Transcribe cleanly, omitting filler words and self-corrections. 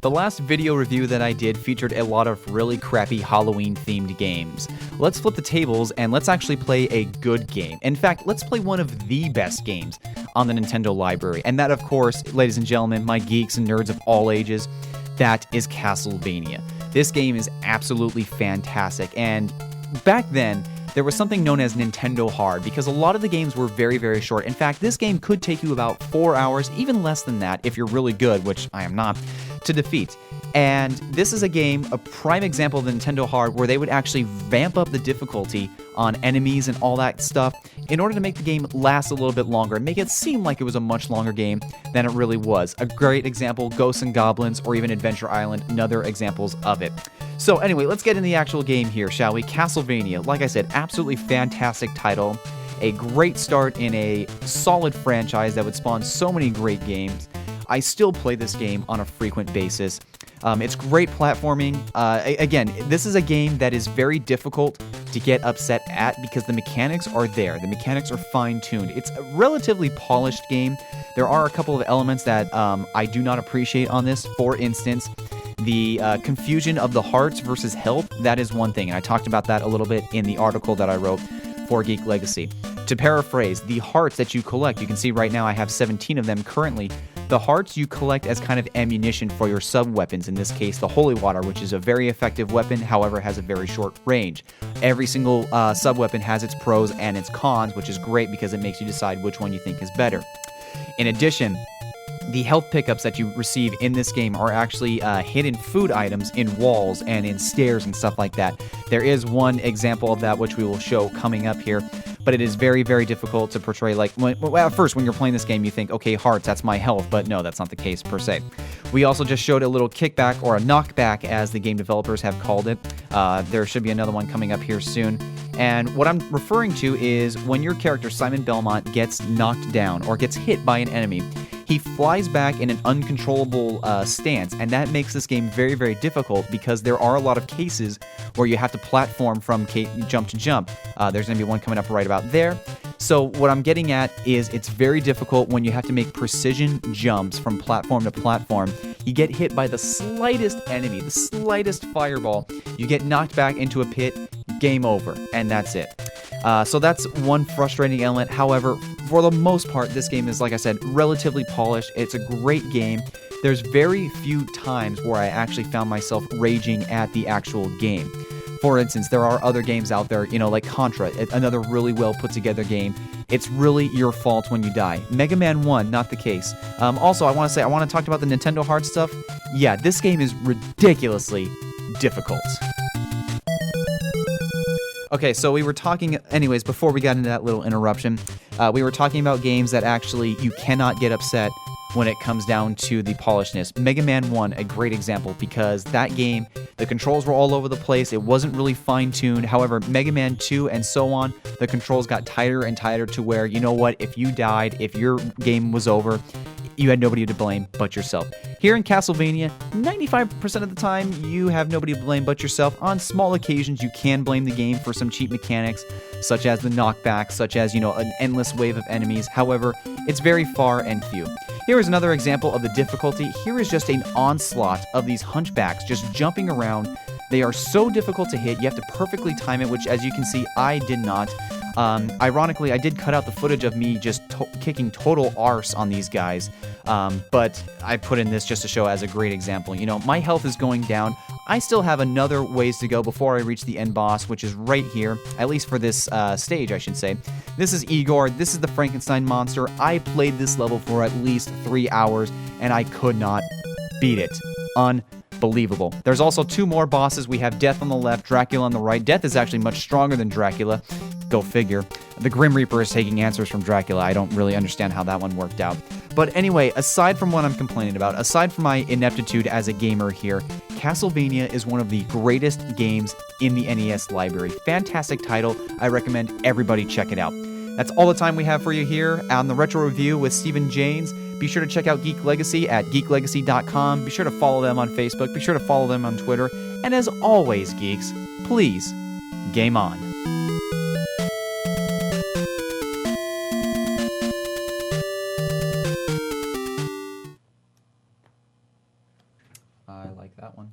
The last video review that I did featured a lot of really crappy Halloween-themed games. Let's flip the tables and let's actually play a good game. In fact, let's play one of the best games on the Nintendo library. And that, of course, ladies and gentlemen, my geeks and nerds of all ages, that is Castlevania. This game is absolutely fantastic, and back then, there was something known as Nintendo Hard, because a lot of the games were very, very short. In fact, this game could take you about 4 hours, even less than that, if you're really good, which I am not, to defeat. And this is a game, a prime example of the Nintendo Hard, where they would actually vamp up the difficulty on enemies and all that stuff in order to make the game last a little bit longer and make it seem like it was a much longer game than it really was. A great example, Ghosts and Goblins, or even Adventure Island, another examples of it. So anyway, let's get in the actual game here, shall we? Castlevania, like I said, absolutely fantastic title. A great start in a solid franchise that would spawn so many great games. I still play this game on a frequent basis. It's great platforming. Again, this is a game that is very difficult to get upset at because the mechanics are there. The mechanics are fine-tuned. It's a relatively polished game. There are a couple of elements that I do not appreciate on this. For instance, the confusion of the hearts versus health, that is one thing. And I talked about that a little bit in the article that I wrote for Geek Legacy. To paraphrase, the hearts that you collect, you can see right now I have 17 of them currently. The hearts you collect as kind of ammunition for your sub-weapons, in this case the Holy Water, which is a very effective weapon, however has a very short range. Every single sub-weapon has its pros and its cons, which is great because it makes you decide which one you think is better. In addition, the health pickups that you receive in this game are actually hidden food items in walls and in stairs and stuff like that. There is one example of that which we will show coming up here, but it is very, very difficult to portray. Like, at first, when you're playing this game, you think, okay, hearts, that's my health, but no, that's not the case per se. We also just showed a little kickback, or a knockback, as the game developers have called it. There should be another one coming up here soon. And what I'm referring to is when your character, Simon Belmont, gets knocked down or gets hit by an enemy, he flies back in an uncontrollable stance, and that makes this game very, very difficult because there are a lot of cases where you have to platform from jump to jump. There's going to be one coming up right about there. So what I'm getting at is it's very difficult when you have to make precision jumps from platform to platform. You get hit by the slightest enemy, the slightest fireball, you get knocked back into a pit, game over, and that's it. So that's one frustrating element. However, for the most part, this game is, like I said, relatively polished. It's a great game. There's very few times where I actually found myself raging at the actual game. For instance, there are other games out there, you know, like Contra, another really well put together game. It's really your fault when you die. Mega Man 1, not the case. Also, I want to talk about the Nintendo Hard stuff. Yeah, this game is ridiculously difficult. Okay, so we were talking, anyways, before we got into that little interruption, we were talking about games that actually you cannot get upset when it comes down to the polishedness. Mega Man 1, a great example, because that game, the controls were all over the place, it wasn't really fine-tuned. However, Mega Man 2 and so on, the controls got tighter and tighter to where, you know what, if you died, if your game was over, you had nobody to blame but yourself. Here in Castlevania, 95% of the time, you have nobody to blame but yourself. On small occasions, you can blame the game for some cheap mechanics, such as the knockback, such as, you know, an endless wave of enemies. However, it's very far and few. Here is another example of the difficulty. Here is just an onslaught of these hunchbacks just jumping around. They are so difficult to hit. You have to perfectly time it, which, as you can see, I did not. Ironically, I did cut out the footage of me just kicking total arse on these guys, but I put in this just to show as a great example. You know, my health is going down. I still have another ways to go before I reach the end boss, which is right here, at least for this stage, I should say. This is Igor. This is the Frankenstein monster. I played this level for at least 3 hours, and I could not beat it. Unbelievable. There's also 2 more bosses. We have Death on the left, Dracula on the right. Death is actually much stronger than Dracula. Go figure. The Grim Reaper is taking answers from Dracula. I don't really understand how that one worked out. But anyway, aside from what I'm complaining about, aside from my ineptitude as a gamer here, Castlevania is one of the greatest games in the NES library. Fantastic title. I recommend everybody check it out. That's all the time we have for you here on the Retro Review with Stephen Janes. Be sure to check out Geek Legacy at geeklegacy.com. Be sure to follow them on Facebook. Be sure to follow them on Twitter. And as always, geeks, please, game on. that one.